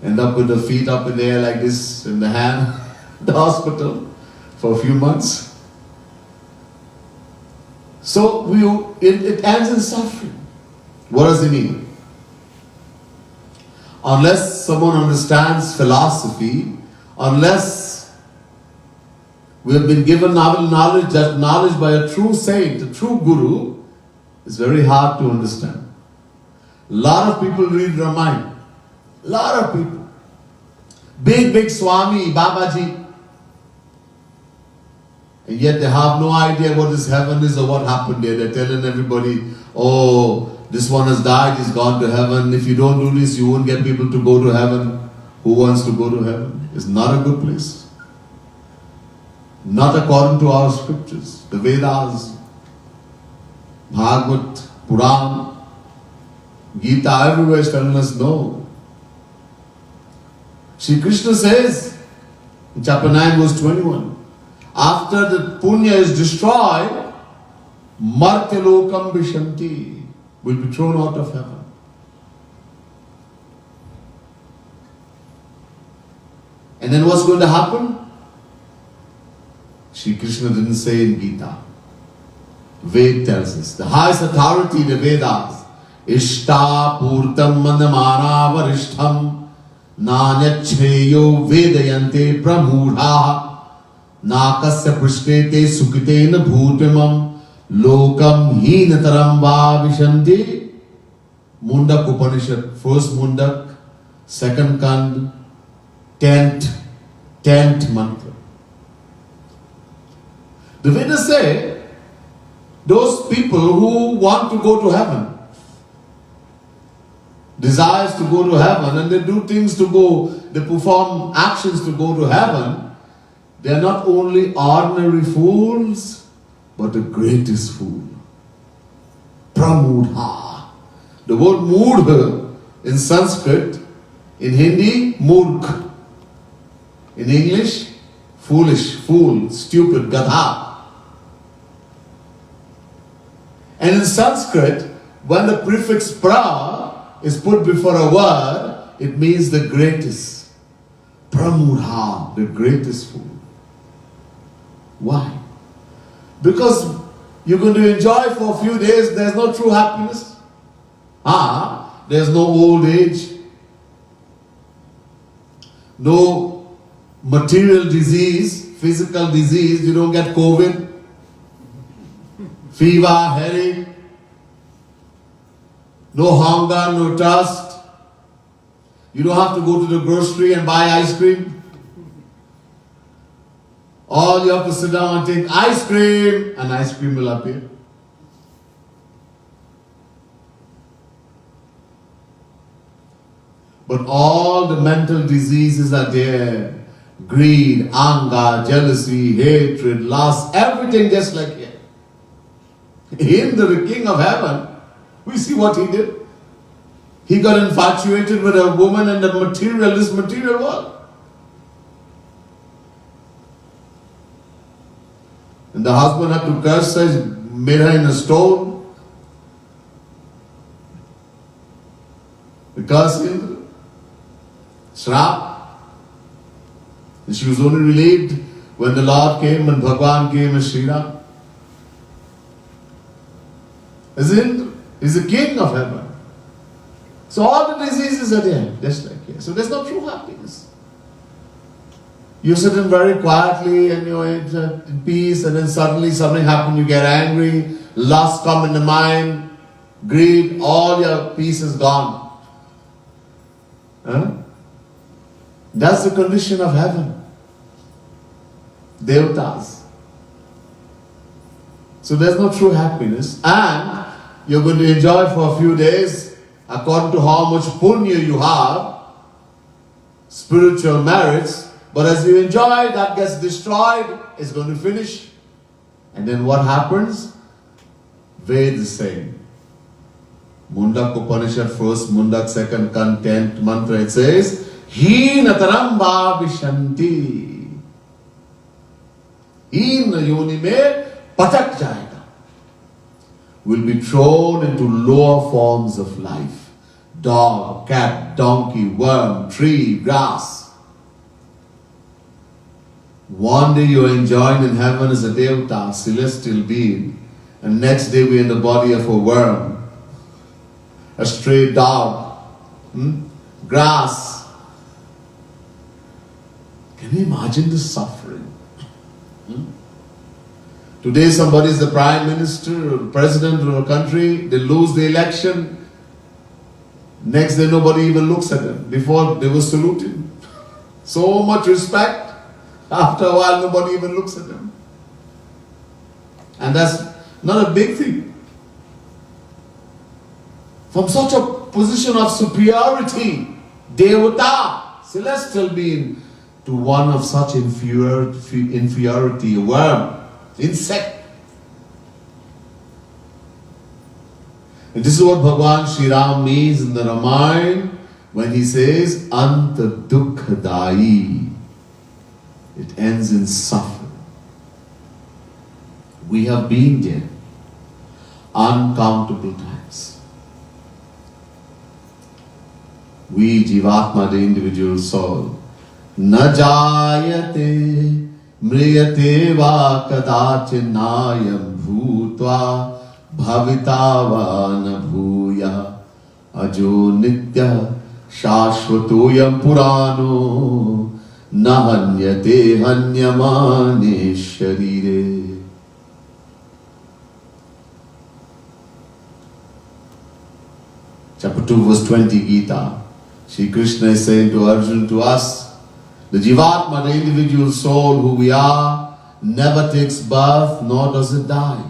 End up with the feet up in the air like this in the hand, the hospital for a few months. So it ends in suffering. What does it mean? Unless someone understands philosophy, unless we have been given knowledge, that knowledge by a true saint, a true guru, is very hard to understand. A lot of people read Ramayana. A lot of people. Big Swami, Babaji. And yet they have no idea what this heaven is or what happened there. They're telling everybody, oh, this one has died, he's gone to heaven. If you don't do this, you won't get people to go to heaven. Who wants to go to heaven? It's not a good place. Not according to our scriptures. The Vedas, Bhagavad, Puran, Gita, everywhere is telling us no. Shri Krishna says in chapter 9 verse 21, after the punya is destroyed, Martyalokam Vishanti will be thrown out of heaven. And then what's going to happen? Shri Krishna didn't say in Gita. Ved tells us. The highest authority, the Vedas. Ishta purtam manamana varishtham nanyachreyo vedayante pramudha nakasya prishtete sukitena bhutimam lokam heenataram va vishanti. Mundak Upanishad, first Mundak, second Kand, 10th mantra. The Vedas say, those people who want to go to heaven, desires to go to heaven, and they do things to go, they perform actions to go to heaven, they are not only ordinary fools, but the greatest fool. Pramudha. The word moodha in Sanskrit, in Hindi, murk. In English, foolish, fool, stupid, gadha. And in Sanskrit, when the prefix pra is put before a word, it means the greatest. Pramudha, the greatest fool. Why? Because you're going to enjoy for a few days, there's no true happiness. There's no old age. No material disease, physical disease, you don't get COVID. Fever, headache, no hunger, no thirst. You don't have to go to the grocery and buy ice cream. All you have to sit down and take ice cream, and ice cream will appear. But all the mental diseases are there. Greed, anger, jealousy, hatred, lust, everything just like here. Him, the king of heaven, we see what he did. He got infatuated with a woman in this material world. And the husband had to curse her, made her in a stone. Because Shrap. And she was only relieved when the Lord came and Bhagwan came as Sri Ram. He's the king of heaven. So all the diseases are there, just like here. So there's no true happiness. You sit in very quietly and you're in peace, and then suddenly something happens, you get angry, lust come in the mind, greed, all your peace is gone. Huh? That's the condition of heaven. Devatas. So there's no true happiness, and you're going to enjoy for a few days according to how much punya you have, spiritual merits, but as you enjoy, that gets destroyed, it's going to finish. And then what happens? Ved is saying, Mundak Upanishad, first Mundak, second content mantra, it says, Heenataram bhavishanti. Heen yoni mein patak jayega. Will be thrown into lower forms of life. Dog, cat, donkey, worm, tree, grass. One day you're enjoying in heaven as a devata, celestial being, and next day we're in the body of a worm, a stray dog, grass. Can you imagine the suffering? Today somebody is the prime minister or president of a country, they lose the election, next day nobody even looks at them. Before they were saluting. So much respect. After a while, nobody even looks at them. And that's not a big thing. From such a position of superiority, devata, celestial being, to one of such inferiority, a worm, insect. And this is what Bhagavan Sri Ram means in the Ramayana when he says, Anta Dukkhadai. It ends in suffering. We have been there uncountable times. We, Jivatma, the individual soul, na jayate mriyate va kadachinayam bhutva bhavitava na bhuya ajo nitya shashvatoyam purano Nahanyate hanyamane sharire. Chapter 2 verse 20 Gita. Shri Krishna is saying to Arjuna, to us, the Jivatma, the individual soul who we are, never takes birth nor does it die.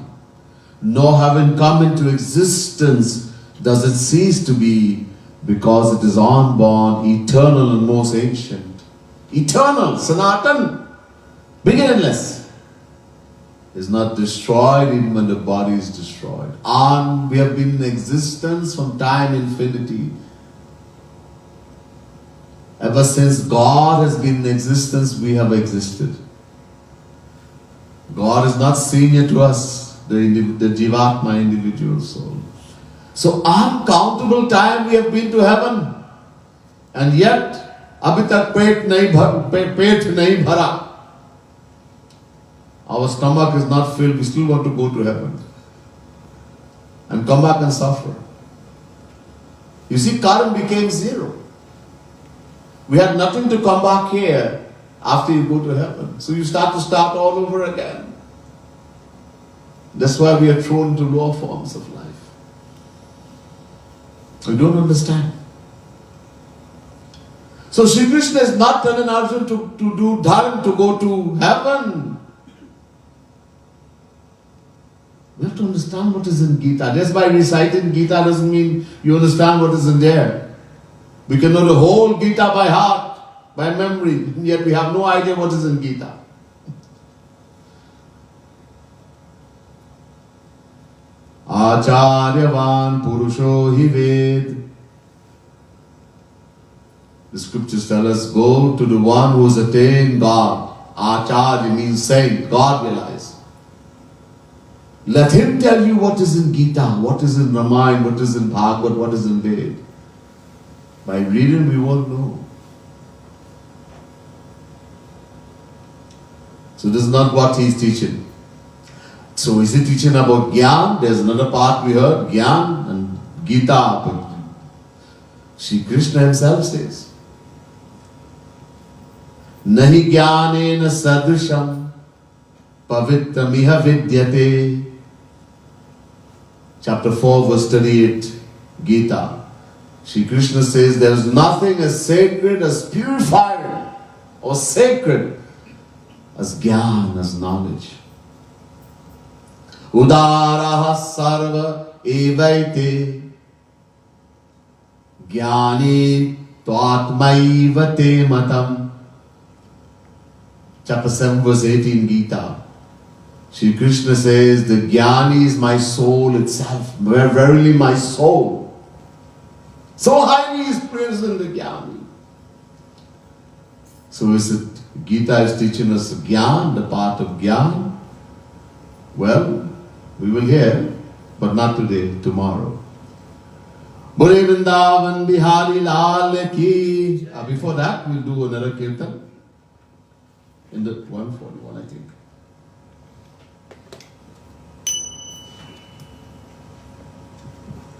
Nor having come into existence does it cease to be, because it is unborn, eternal and most ancient. Eternal, Sanatan, beginningless, is not destroyed even when the body is destroyed. And we have been in existence from time infinity. Ever since God has been in existence, we have existed. God is not senior to us, the Jivatma individual soul. So uncountable time we have been to heaven, and yet abhi tak pet nahi bhara. Our stomach is not filled, we still want to go to heaven and come back and suffer. You see, karma became zero. We had nothing to come back here after you go to heaven. So you start all over again. That's why we are thrown into lower forms of life. We don't understand. So Sri Krishna is not telling Arjuna to do dharma, to go to heaven. We have to understand what is in Gita. Just by reciting Gita doesn't mean you understand what is in there. We can know the whole Gita by heart, by memory, and yet we have no idea what is in Gita. Acharyavan Purusho hi Ved. The scriptures tell us, go to the one who has attained God. Acharya means saint, God realized. Let him tell you what is in Gita, what is in Ramayana, what is in Bhagavad, what is in Ved. By reading we won't know. So this is not what he is teaching. So is he teaching about Gyan? There's another part we heard, Gyan and Gita. But Sri Krishna himself says, nahi jnanena sadrisham pavitamiha vidyate. Chapter 4 verse 38, Gita. Shri Krishna says there is nothing as sacred, as purified or sacred as jnana, as knowledge. Udaraha sarva evaite jnani tvatmaiva te matam. Chapter 7 verse 18, Gita. Shri Krishna says, the jnani is my soul itself, verily my soul. So highly is present the jnani. So is it, Gita is teaching us jnana, the path of jnana? Well, we will hear, but not today, tomorrow. Bole Vrindavan Bihari Lal Ki. Before that, we'll do another kirtan. In the 141, I think.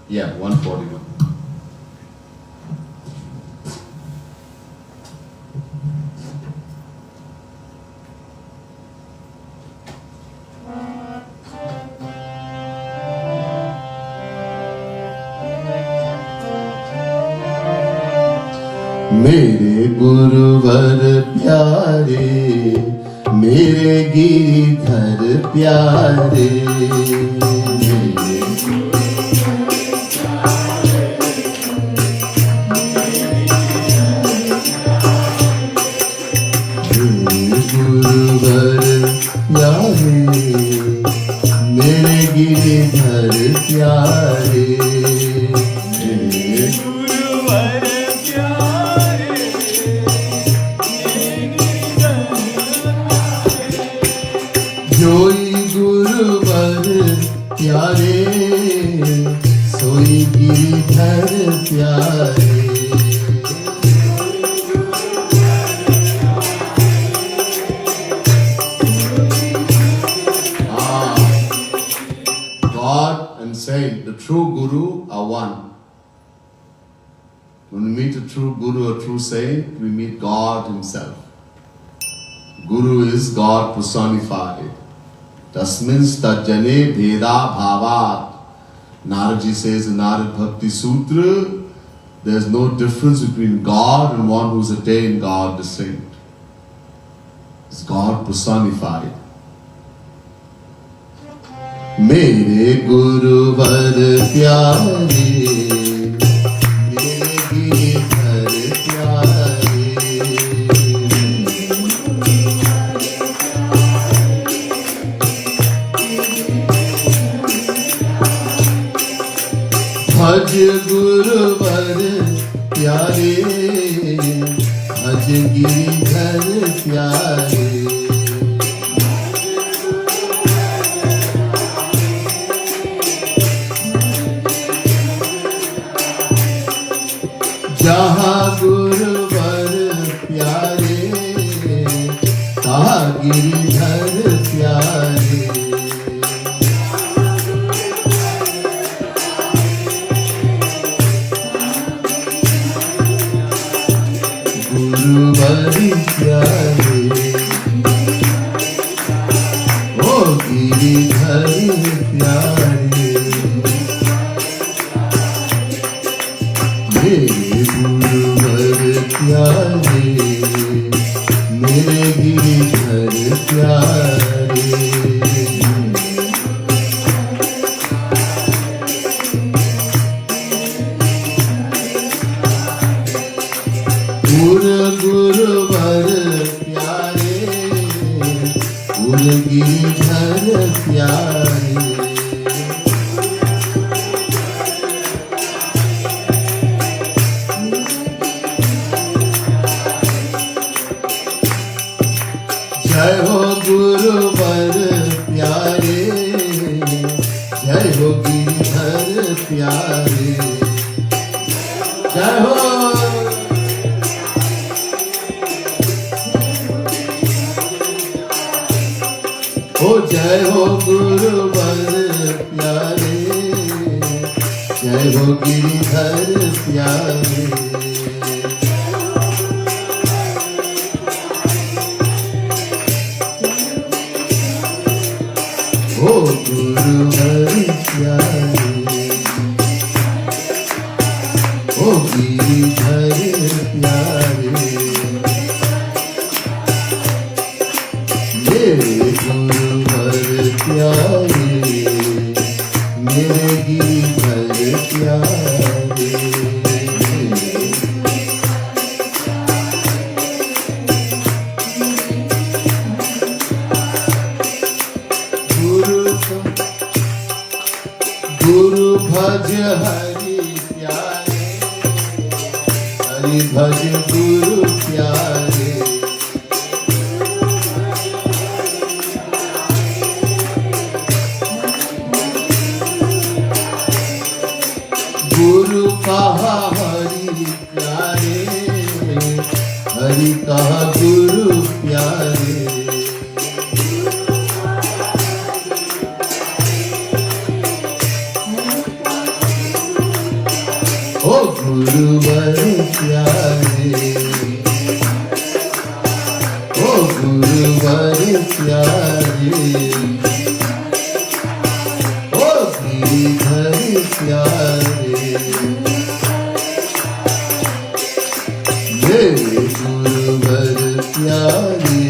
Yeah, 141. मेरे गुरुवर प्यारे, मेरे गिरिधर प्यारे, मेरे गुरुवर प्यारे, मेरे गिरिधर प्यारे, मेरे गुरुवर जोई गुरुवर प्यारे, सोई गिरिधर प्यारे. God and saint, the true Guru are one. When we meet a true Guru, a true saint, we meet God Himself. Guru is God personified. Tasmin stajjane bheda bhavat. Naradji says in Narad Bhakti Sutra, there is no difference between God and one who has attained God, the saint. It's God personified. Mere Guruvar pyare, mere Giridhar pyare. भज गुरुवर प्यारे, भज गिरिधर प्यारे. जहाँ गुरुवर प्यारे, तहाँ गिरिधर प्यारे. गुरुवर प्यारे, ओ गिरिधर प्यारे. मेरे गुरुवर प्यारे, मेरे गिरिधर प्यारे. गुरुवर प्यारे, गिरिधर प्यारे. जय हो गुरुवर प्यारे, जय हो गिरिधर प्यारे. जय हो. ओ जय हो गुरुवर प्यारे, जय हो गिरिधर प्यारे. ओ गुरुवर प्यारे, ओ गिरिधर प्यारे, मेरे गुरुवर प्यारे, मेरे गिरिधर प्यारे। गुरु भज हरि प्यारे, हरि भज गुरु प्यारे, गुरु कहा हरि प्यारे, हरि कहा गुरु प्यारे। ओ गुरुवर प्यारे, ओ गुरुवर प्यारे, ओ गिरिधर प्यारे, मेरे गुरुवर प्यारे,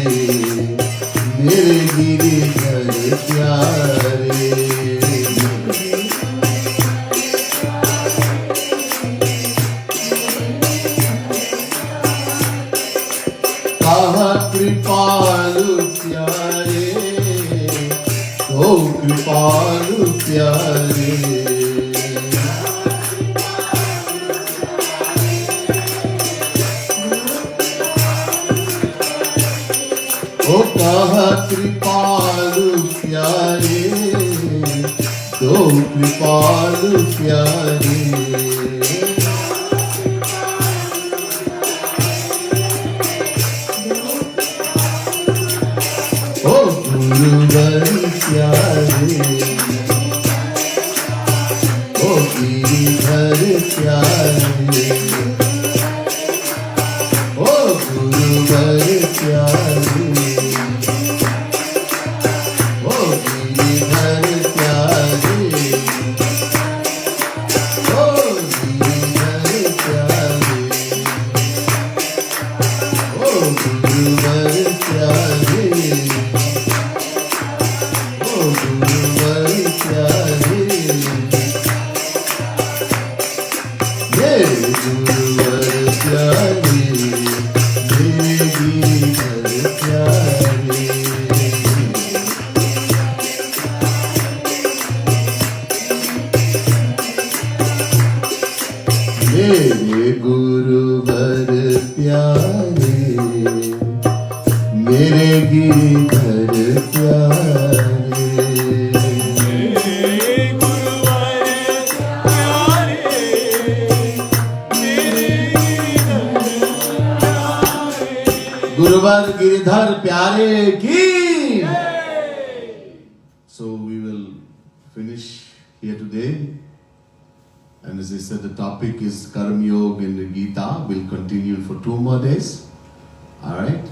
मेरे गिरिधर प्यारे। कहा कृपालु प्यारे, ओ कृपालु प्यारे, ओ कहा कृपालु प्यारे, तो कृपालु प्यारे। ओ गुरुवर प्यारे, ओ गिरिधर प्यारे, ओ गुरुवर प्यारे, ओ गिरिधर प्यारे, ओ गिरिधर प्यारे, ओ गुरुवर प्यारे, ओ गुरुवर प्यारे, मेरे गुरुवर प्यारे, मेरे गिरिधर प्यारे। मेरे गुरुवर प्यारे, मेरे गिरिधर प्यारे, मेरे गुरुवर प्यारे, मेरे गिरिधर प्यारे। गुरुवर गिरिधर प्यारे की। So we will finish here today. And as I said, the topic is Karma Yoga in the Gita. We'll continue for 2 more days. All right.